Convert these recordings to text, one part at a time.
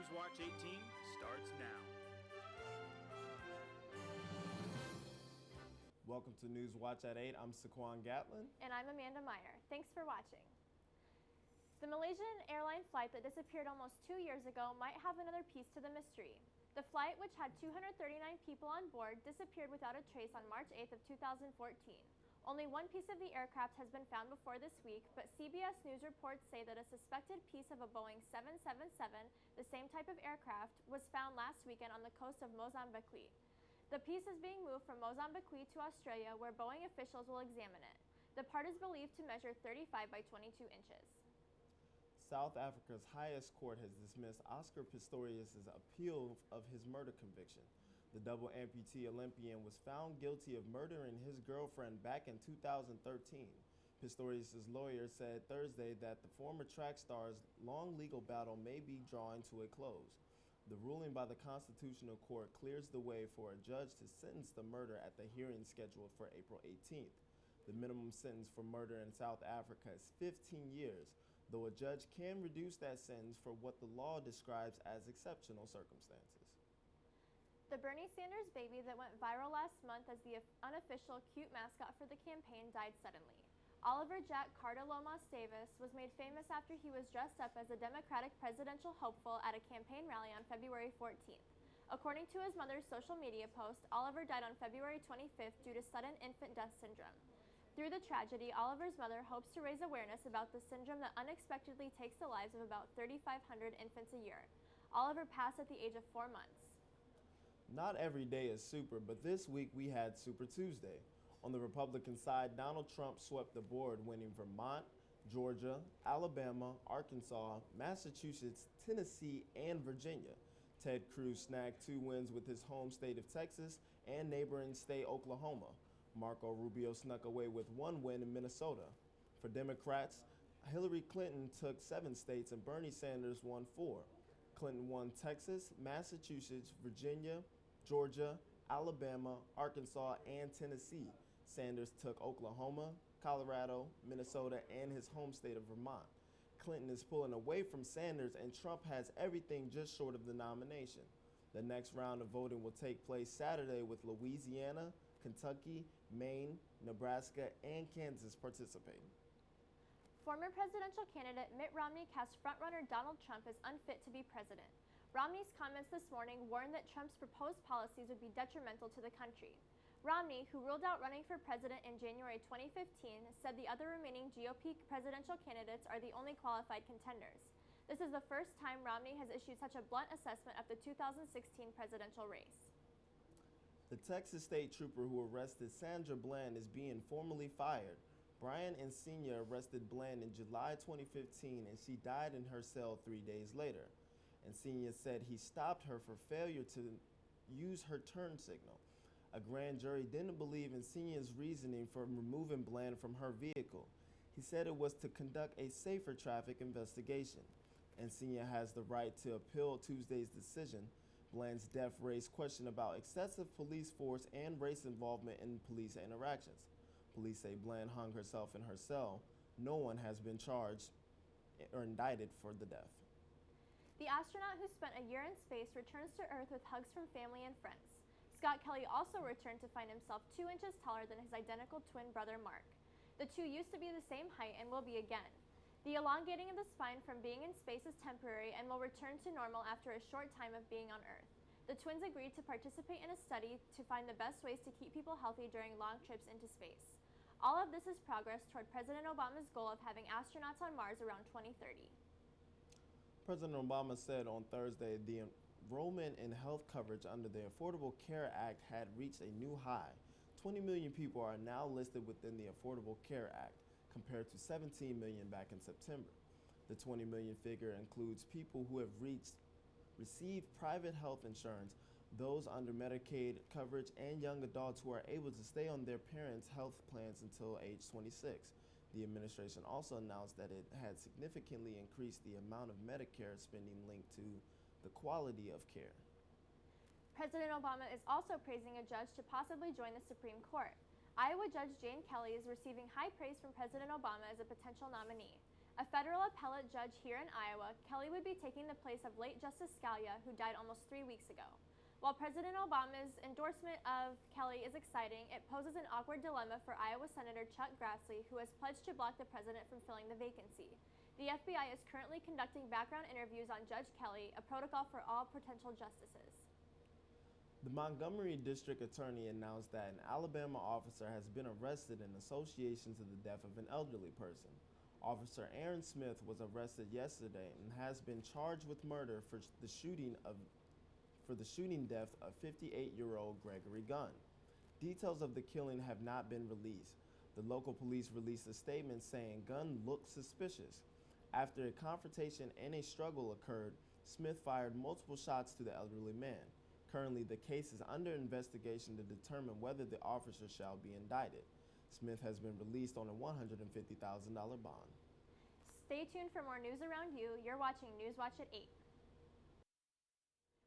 Newswatch 18 starts now. Welcome to Newswatch at 8. I'm Sequan Gatlin. And I'm Amanda Meyer. Thanks for watching. The Malaysian airline flight that disappeared almost 2 years ago might have another piece to the mystery. The flight, which had 239 people on board, disappeared without a trace on March 8th of 2014. Only one piece of the aircraft has been found before this week, but CBS News reports say that a suspected piece of a Boeing 777, the same type of aircraft, was found last weekend on the coast of Mozambique. The piece is being moved from Mozambique to Australia, where Boeing officials will examine it. The part is believed to measure 35 by 22 inches. South Africa's highest court has dismissed Oscar Pistorius' appeal of his murder conviction. The double amputee Olympian was found guilty of murdering his girlfriend back in 2013. Pistorius' lawyer said Thursday that the former track star's long legal battle may be drawing to a close. The ruling by the Constitutional Court clears the way for a judge to sentence the murderer at the hearing scheduled for April 18th. The minimum sentence for murder in South Africa is 15 years, though a judge can reduce that sentence for what the law describes as exceptional circumstances. The Bernie Sanders baby that went viral last month as the unofficial cute mascot for the campaign died suddenly. Oliver Jack Carta-Lomas Davis was made famous after he was dressed up as a Democratic presidential hopeful at a campaign rally on February 14th. According to his mother's social media post, Oliver died on February 25th due to sudden infant death syndrome. Through the tragedy, Oliver's mother hopes to raise awareness about the syndrome that unexpectedly takes the lives of about 3,500 infants a year. Oliver passed at the age of 4 months. Not every day is super, but this week we had Super Tuesday. On the Republican side, Donald Trump swept the board, winning Vermont, Georgia, Alabama, Arkansas, Massachusetts, Tennessee, and Virginia. Ted Cruz snagged 2 wins with his home state of Texas and neighboring state Oklahoma. Marco Rubio snuck away with 1 win in Minnesota. For Democrats, Hillary Clinton took 7 states and Bernie Sanders won 4. Clinton won Texas, Massachusetts, Virginia, Georgia, Alabama, Arkansas, and Tennessee. Sanders took Oklahoma, Colorado, Minnesota, and his home state of Vermont. Clinton is pulling away from Sanders, and Trump has everything just short of the nomination. The next round of voting will take place Saturday with Louisiana, Kentucky, Maine, Nebraska, and Kansas participating. Former presidential candidate Mitt Romney cast frontrunner Donald Trump as unfit to be president. Romney's comments this morning warned that Trump's proposed policies would be detrimental to the country. Romney, who ruled out running for president in January 2015, said the other remaining GOP presidential candidates are the only qualified contenders. This is the first time Romney has issued such a blunt assessment of the 2016 presidential race. The Texas state trooper who arrested Sandra Bland is being formally fired. Brian Encinia arrested Bland in July 2015, and she died in her cell 3 days later. Encinia said he stopped her for failure to use her turn signal. A grand jury didn't believe Encinia's reasoning for removing Bland from her vehicle. He said it was to conduct a safer traffic investigation. Encinia has the right to appeal Tuesday's decision. Bland's death raised question about excessive police force and race involvement in police interactions. Police say Bland hung herself in her cell. No one has been charged or indicted for the death. The astronaut who spent a year in space returns to Earth with hugs from family and friends. Scott Kelly also returned to find himself 2 inches taller than his identical twin brother Mark. The two used to be the same height and will be again. The elongating of the spine from being in space is temporary and will return to normal after a short time of being on Earth. The twins agreed to participate in a study to find the best ways to keep people healthy during long trips into space. All of this is progress toward President Obama's goal of having astronauts on Mars around 2030. President Obama said on Thursday the enrollment in health coverage under the Affordable Care Act had reached a new high. 20 million people are now listed within the Affordable Care Act, compared to 17 million back in September. The 20 million figure includes people who have received private health insurance, those under Medicaid coverage, and young adults who are able to stay on their parents' health plans until age 26. The administration also announced that it had significantly increased the amount of Medicare spending linked to the quality of care. President Obama is also praising a judge to possibly join the Supreme Court. Iowa Judge Jane Kelly is receiving high praise from President Obama as a potential nominee. A federal appellate judge here in Iowa, Kelly would be taking the place of late Justice Scalia, who died almost 3 weeks ago. While President Obama's endorsement of Kelly is exciting, it poses an awkward dilemma for Iowa Senator Chuck Grassley, who has pledged to block the president from filling the vacancy. The FBI is currently conducting background interviews on Judge Kelly, a protocol for all potential justices. The Montgomery District Attorney announced that an Alabama officer has been arrested in association to the death of an elderly person. Officer Aaron Smith was arrested yesterday and has been charged with murder for the shooting death of 58-year-old Gregory Gunn. Details of the killing have not been released. The local police released a statement saying Gunn looked suspicious. After a confrontation and a struggle occurred, Smith fired multiple shots to the elderly man. Currently, the case is under investigation to determine whether the officer shall be indicted. Smith has been released on a $150,000 bond. Stay tuned for more news around you. You're watching Newswatch at 8.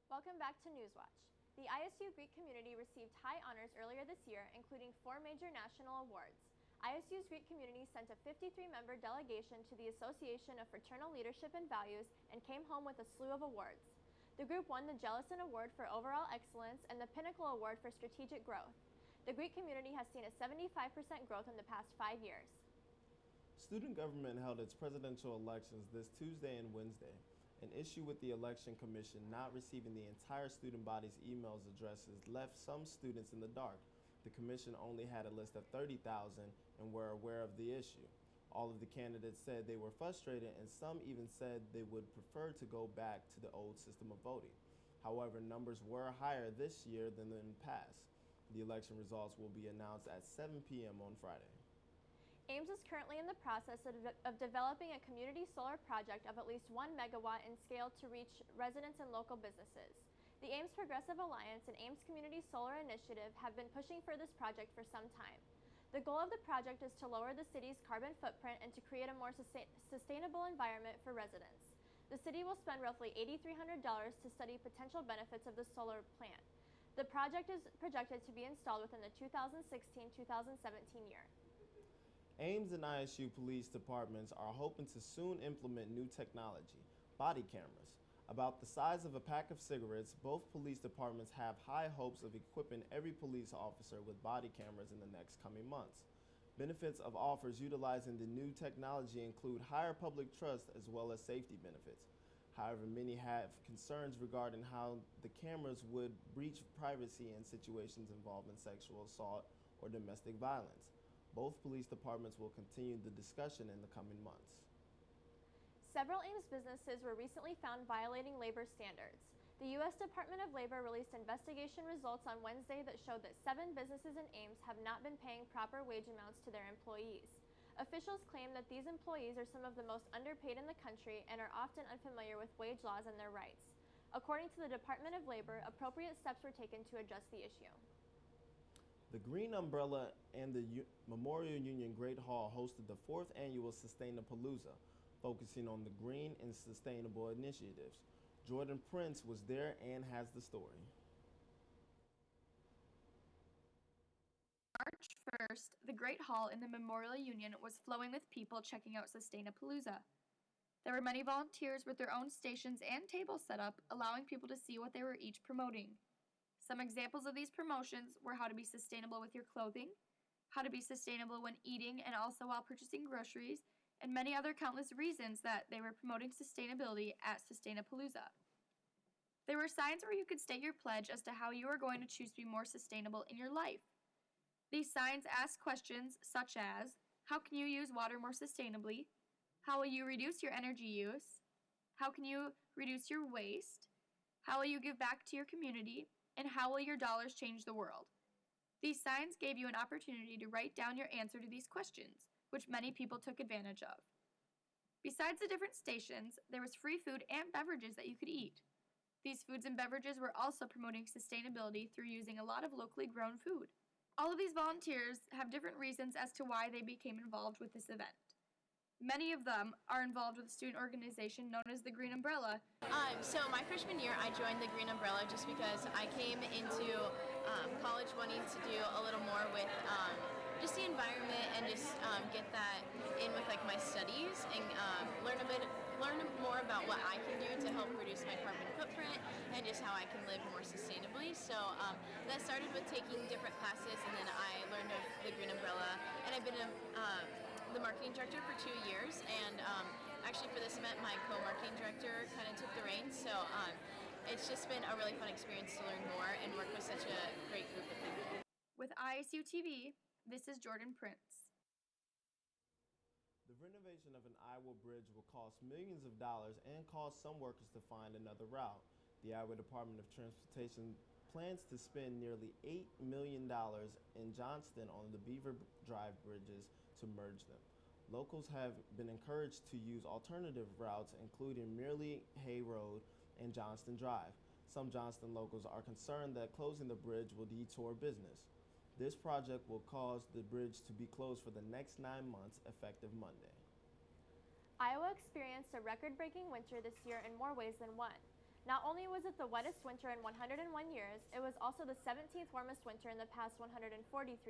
Welcome back to Newswatch. The ISU Greek community received high honors earlier this year, including 4 major national awards. ISU's Greek community sent a 53-member delegation to the Association of Fraternal Leadership and Values and came home with a slew of awards. The group won the Jellison Award for Overall Excellence and the Pinnacle Award for Strategic Growth. The Greek community has seen a 75% growth in the past 5 years. Student government held its presidential elections this Tuesday and Wednesday. An issue with the Election Commission not receiving the entire student body's email addresses left some students in the dark. The commission only had a list of 30,000 and were aware of the issue. All of the candidates said they were frustrated, and some even said they would prefer to go back to the old system of voting. However, numbers were higher this year than in the past. The election results will be announced at 7 p.m. on Friday. Ames is currently in the process of developing a community solar project of at least 1 megawatt in scale to reach residents and local businesses. The Ames Progressive Alliance and Ames Community Solar Initiative have been pushing for this project for some time. The goal of the project is to lower the city's carbon footprint and to create a more sustainable environment for residents. The city will spend roughly $8,300 to study potential benefits of the solar plant. The project is projected to be installed within the 2016-2017 year. Ames and ISU police departments are hoping to soon implement new technology, body cameras. About the size of a pack of cigarettes, both police departments have high hopes of equipping every police officer with body cameras in the next coming months. Benefits of offers utilizing the new technology include higher public trust as well as safety benefits. However, many have concerns regarding how the cameras would breach privacy in situations involving sexual assault or domestic violence. Both police departments will continue the discussion in the coming months. Several Ames businesses were recently found violating labor standards. The U.S. Department of Labor released investigation results on Wednesday that showed that 7 businesses in Ames have not been paying proper wage amounts to their employees. Officials claim that these employees are some of the most underpaid in the country and are often unfamiliar with wage laws and their rights. According to the Department of Labor, appropriate steps were taken to address the issue. The Green Umbrella and the Memorial Union Great Hall hosted the 4th annual Sustainapalooza, focusing on the green and sustainable initiatives. Jordan Prince was there and has the story. March 1st, the Great Hall in the Memorial Union was flowing with people checking out Sustainapalooza. There were many volunteers with their own stations and tables set up, allowing people to see what they were each promoting. Some examples of these promotions were how to be sustainable with your clothing, how to be sustainable when eating and also while purchasing groceries, and many other countless reasons that they were promoting sustainability at Sustainapalooza. There were signs where you could state your pledge as to how you are going to choose to be more sustainable in your life. These signs ask questions such as, how can you use water more sustainably? How will you reduce your energy use? How can you reduce your waste? How will you give back to your community? And how will your dollars change the world? These signs gave you an opportunity to write down your answer to these questions, which many people took advantage of. Besides the different stations, there was free food and beverages that you could eat. These foods and beverages were also promoting sustainability through using a lot of locally grown food. All of these volunteers have different reasons as to why they became involved with this event. Many of them are involved with a student organization known as the Green Umbrella. So my freshman year, I joined the Green Umbrella just because I came into college wanting to do a little more with just the environment and just get that in with like my studies and learn more about what I can do to help reduce my carbon footprint and just how I can live more sustainably. So that started with taking different classes, and then I learned of the Green Umbrella, and I've been the marketing director for 2 years, and actually for this event my co-marketing director kind of took the reins. So it's just been a really fun experience to learn more and work with such a great group of people. With ISUtv, this is Jordan Prince. The renovation of an Iowa bridge will cost millions of dollars and cause some workers to find another route. The Iowa Department of Transportation plans to spend nearly $8 million in Johnston on the Beaver Drive bridges to merge them. Locals have been encouraged to use alternative routes, including Merely Hay Road and Johnston Drive. Some Johnston locals are concerned that closing the bridge will detour business. This project will cause the bridge to be closed for the next 9 months, effective Monday. Iowa experienced a record-breaking winter this year in more ways than one. Not only was it the wettest winter in 101 years, it was also the 17th warmest winter in the past 143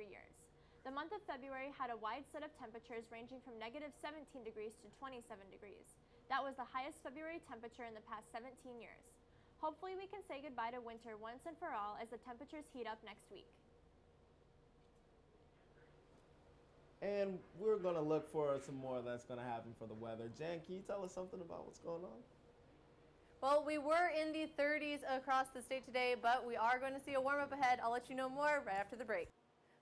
years. The month of February had a wide set of temperatures ranging from negative 17 degrees to 27 degrees. That was the highest February temperature in the past 17 years. Hopefully we can say goodbye to winter once and for all as the temperatures heat up next week. And we're going to look for some more that's going to happen for the weather. Jan, can you tell us something about what's going on? Well, we were in the 30s across the state today, but we are going to see a warm-up ahead. I'll let you know more right after the break.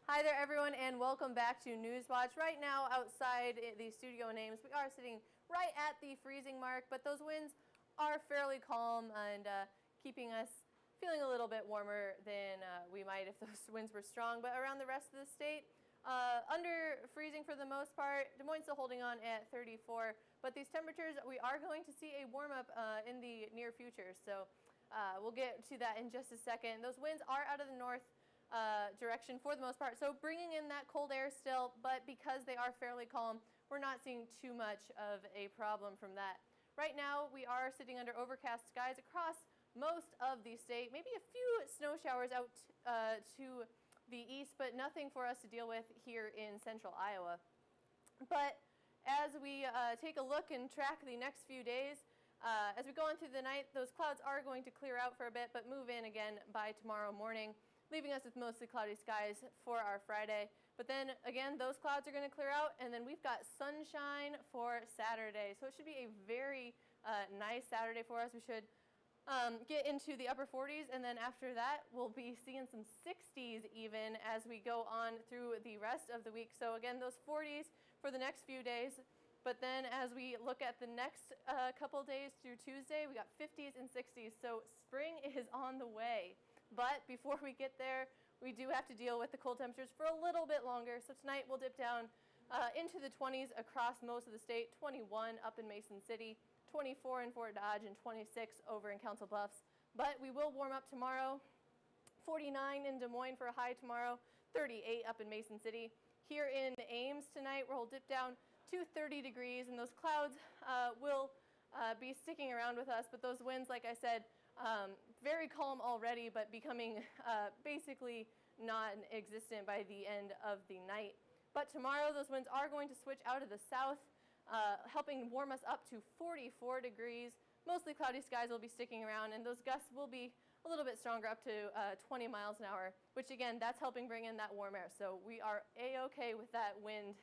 Hi there, everyone, and welcome back to Newswatch. Right now, outside the studio in Ames, we are sitting right at the freezing mark, but those winds are fairly calm and keeping us feeling a little bit warmer than we might if those winds were strong. But around the rest of the state, under freezing for the most part. Des Moines still holding on at 34, but these temperatures, we are going to see a warm-up in the near future, so we'll get to that in just a second. Those winds are out of the north direction for the most part, so bringing in that cold air still, but because they are fairly calm, we're not seeing too much of a problem from that. Right now, we are sitting under overcast skies across most of the state, maybe a few snow showers out to the east, but nothing for us to deal with here in central Iowa. But as we take a look and track the next few days, as we go on through the night, those clouds are going to clear out for a bit, but move in again by tomorrow morning, leaving us with mostly cloudy skies for our Friday. But then again, those clouds are going to clear out, and then we've got sunshine for Saturday. So it should be a very nice Saturday for us. We should get into the upper 40s, and then after that, we'll be seeing some 60s even as we go on through the rest of the week. So again, those 40s for the next few days. But then as we look at the next couple days through Tuesday, we got 50s and 60s. So spring is on the way. But before we get there, we do have to deal with the cold temperatures for a little bit longer. So tonight we'll dip down into the 20s across most of the state, 21 up in Mason City, 24 in Fort Dodge, and 26 over in Council Bluffs. But we will warm up tomorrow. 49 in Des Moines for a high tomorrow, 38 up in Mason City. Here in Ames tonight, we'll dip down to 30 degrees, and those clouds will be sticking around with us. But those winds, like I said, very calm already, but becoming basically non-existent by the end of the night. But tomorrow, those winds are going to switch out of the south, helping warm us up to 44 degrees. Mostly cloudy skies will be sticking around, and those gusts will be a little bit stronger, up to 20 miles an hour, which again, that's helping bring in that warm air. So we are a-okay with that wind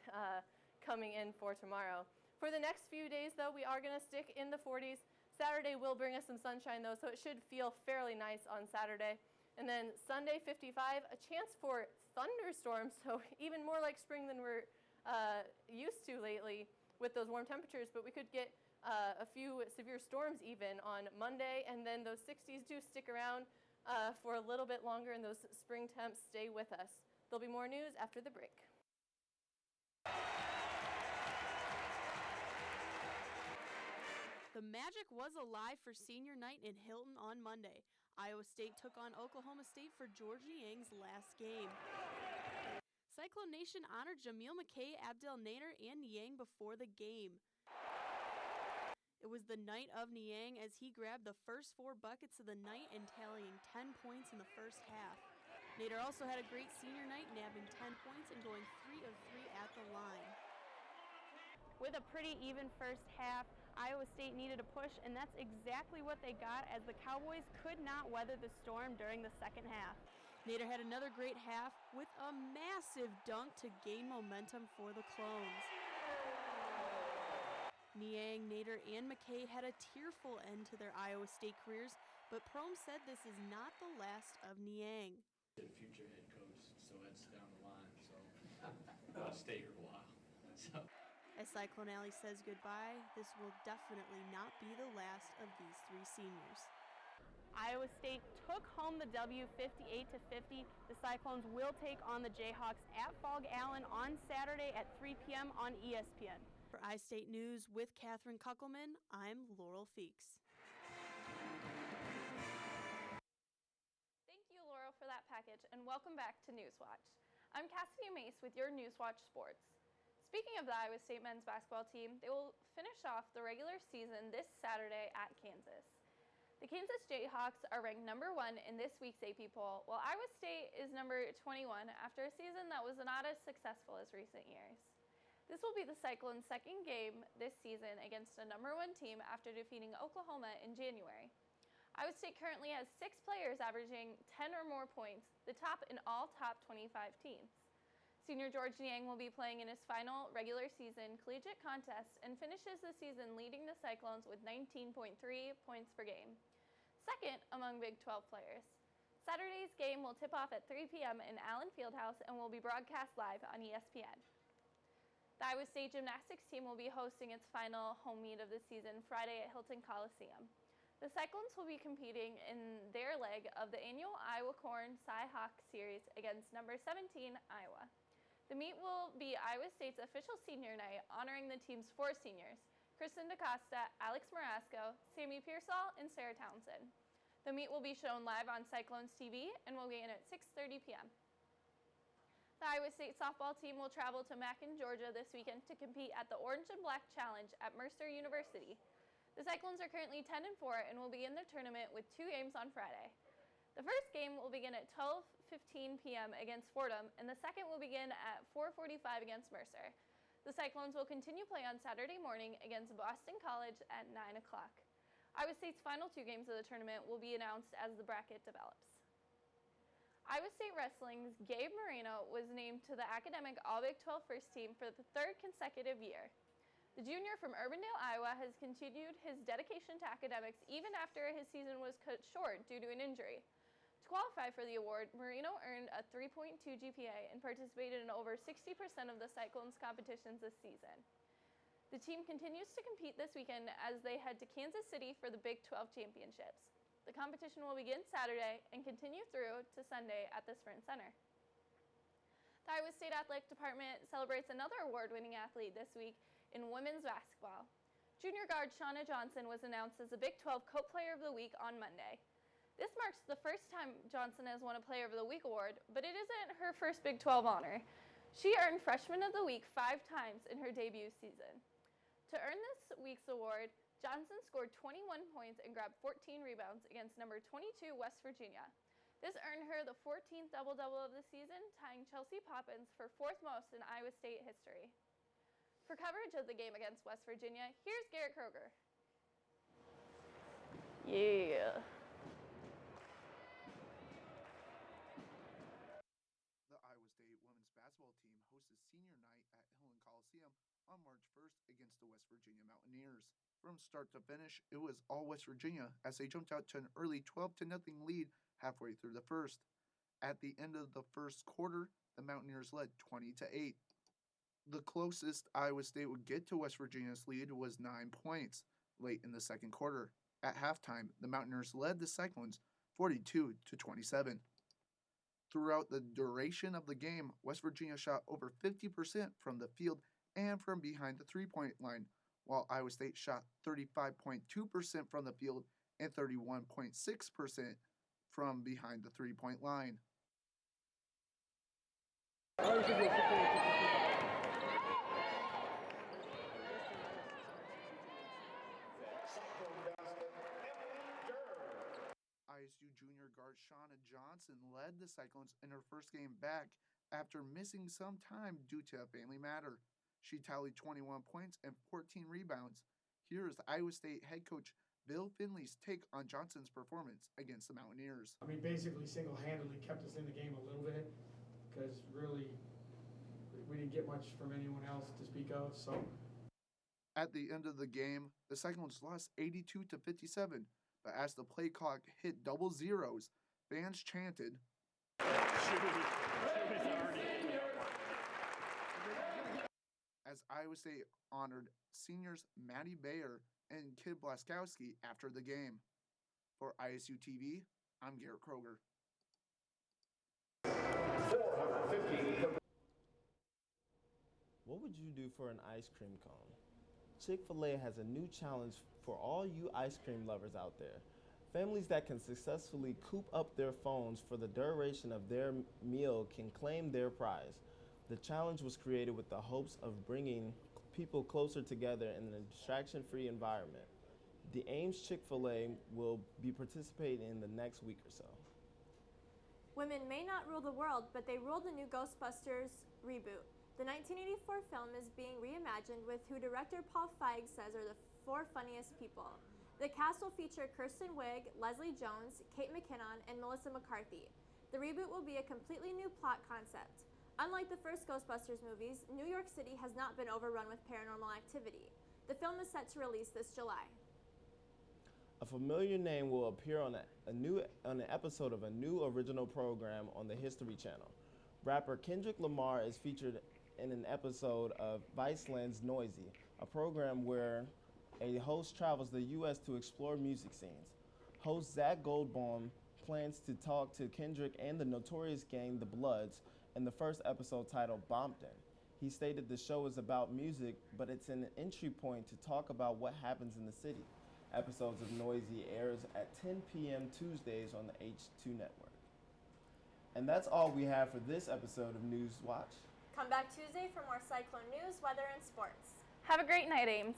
coming in for tomorrow. For the next few days, though, we are going to stick in the 40s. Saturday will bring us some sunshine, though, so it should feel fairly nice on Saturday. And then Sunday, 55, a chance for thunderstorms, so even more like spring than we're used to lately with those warm temperatures, but we could get a few severe storms even on Monday, and then those 60s do stick around for a little bit longer, and those spring temps stay with us. There'll be more news after the break. The magic was alive for senior night in Hilton on Monday. Iowa State took on Oklahoma State for George Niang's last game. Cyclone Nation honored Jamil McKay, Abdel Nader, and Niang before the game. It was the night of Niang as he grabbed the first 4 buckets of the night and tallying 10 points in the first half. Nader also had a great senior night, nabbing 10 points and going 3 of 3 at the line. With a pretty even first half, Iowa State needed a push, and that's exactly what they got, as the Cowboys could not weather the storm during the second half. Nader had another great half with a massive dunk to gain momentum for the Clones. Niang, Nader, and McKay had a tearful end to their Iowa State careers, but Prohm said this is not the last of Niang. Future head coach, so that's down the line, so I'll stay here a while. So. As Cyclone Alley says goodbye, this will definitely not be the last of these three seniors. Iowa State took home the W 58-50. The Cyclones will take on the Jayhawks at Fog Allen on Saturday at 3 p.m. on ESPN. For iState News with Catherine Kuckelman, I'm Laurel Feeks. Thank you, Laurel, for that package, and welcome back to Newswatch. I'm Cassidy Mace with your Newswatch Sports. Speaking of the Iowa State men's basketball team, they will finish off the regular season this Saturday at Kansas. The Kansas Jayhawks are ranked number 1 in this week's AP poll, while Iowa State is number 21 after a season that was not as successful as recent years. This will be the Cyclones' second game this season against a number 1 team after defeating Oklahoma in January. Iowa State currently has 6 players averaging 10 or more points, the top in all top 25 teams. Senior George Niang will be playing in his final regular season collegiate contest and finishes the season leading the Cyclones with 19.3 points per game, second among Big 12 players. Saturday's game will tip off at 3 p.m. in Allen Fieldhouse and will be broadcast live on ESPN. The Iowa State gymnastics team will be hosting its final home meet of the season Friday at Hilton Coliseum. The Cyclones will be competing in their leg of the annual Iowa Corn Cy-Hawk Series against number 17, Iowa. The meet will be Iowa State's official senior night, honoring the team's 4 seniors, Kristen DaCosta, Alex Marasco, Sammy Pearsall, and Sarah Townsend. The meet will be shown live on Cyclones TV and will begin at 6:30 p.m. The Iowa State softball team will travel to Macon, Georgia this weekend to compete at the Orange and Black Challenge at Mercer University. The Cyclones are currently 10-4 and will begin their tournament with 2 games on Friday. The first game will begin at 12:15 p.m. against Fordham, and the second will begin at 4:45 against Mercer. The Cyclones will continue play on Saturday morning against Boston College at 9 o'clock. Iowa State's final 2 games of the tournament will be announced as the bracket develops. Iowa State Wrestling's Gabe Moreno was named to the academic All-Big 12 first team for the 3rd consecutive year. The junior from Urbandale, Iowa, has continued his dedication to academics even after his season was cut short due to an injury. To qualify for the award, Moreno earned a 3.2 GPA and participated in over 60% of the Cyclones competitions this season. The team continues to compete this weekend as they head to Kansas City for the Big 12 championships. The competition will begin Saturday and continue through to Sunday at the Sprint Center. The Iowa State Athletic Department celebrates another award-winning athlete this week in women's basketball. Junior guard Shauna Johnson was announced as the Big 12 Co-Player of the Week on Monday. This marks the first time Johnson has won a Player of the Week award, but it isn't her first Big 12 honor. She earned Freshman of the Week 5 times in her debut season. To earn this week's award, Johnson scored 21 points and grabbed 14 rebounds against number 22 West Virginia. This earned her the 14th double-double of the season, tying Chelsea Poppins for 4th most in Iowa State history. For coverage of the game against West Virginia, here's Garrett Kroger. Yeah. The Iowa State women's basketball team hosted senior night at Hilton Coliseum on March 1st against the West Virginia Mountaineers. From start to finish, it was all West Virginia as they jumped out to an early 12-0 lead halfway through the first. At the end of the first quarter, the Mountaineers led 20-8. The closest Iowa State would get to West Virginia's lead was 9 points late in the second quarter. At halftime, the Mountaineers led the Cyclones 42-27. Throughout the duration of the game, West Virginia shot over 50% from the field and from behind the three-point line, while Iowa State shot 35.2% from the field and 31.6% from behind the three-point line. ISU junior guard Shauna Johnson led the Cyclones in her first game back after missing some time due to a family matter. She tallied 21 points and 14 rebounds. Here is Iowa State head coach Bill Finley's take on Johnson's performance against the Mountaineers. I mean, basically single-handedly kept us in the game a little bit because really we didn't get much from anyone else to speak of. So at the end of the game, the Cyclones lost 82-57, but as the play clock hit double zeros, fans chanted, as Iowa State honored seniors Maddie Bayer and Kid Blaskowski after the game. For ISUtv, I'm Garrett Kroger. What would you do for an ice cream cone? Chick-fil-A has a new challenge for all you ice cream lovers out there. Families that can successfully coop up their phones for the duration of their meal can claim their prize. The challenge was created with the hopes of bringing people closer together in a distraction-free environment. The Ames Chick-fil-A will be participating in the next week or so. Women may not rule the world, but they rule the new Ghostbusters Reboot. The 1984 film is being reimagined with who director Paul Feig says are the 4 funniest people. The cast will feature Kristen Wiig, Leslie Jones, Kate McKinnon, and Melissa McCarthy. The reboot will be a completely new plot concept. Unlike the first Ghostbusters movies, New York City has not been overrun with paranormal activity. The film is set to release this July. A familiar name will appear on an episode of a new original program on the History Channel. Rapper Kendrick Lamar is featured in an episode of Viceland's Noisy, a program where a host travels the U.S. to explore music scenes. Host Zach Goldbaum plans to talk to Kendrick and the notorious gang The Bloods in the first episode titled Bompton. He stated the show is about music, but it's an entry point to talk about what happens in the city. Episodes of Noisy airs at 10 p.m. Tuesdays on the H2 network. And that's all we have for this episode of Newswatch. Come back Tuesday for more Cyclone news, weather, and sports. Have a great night, Ames.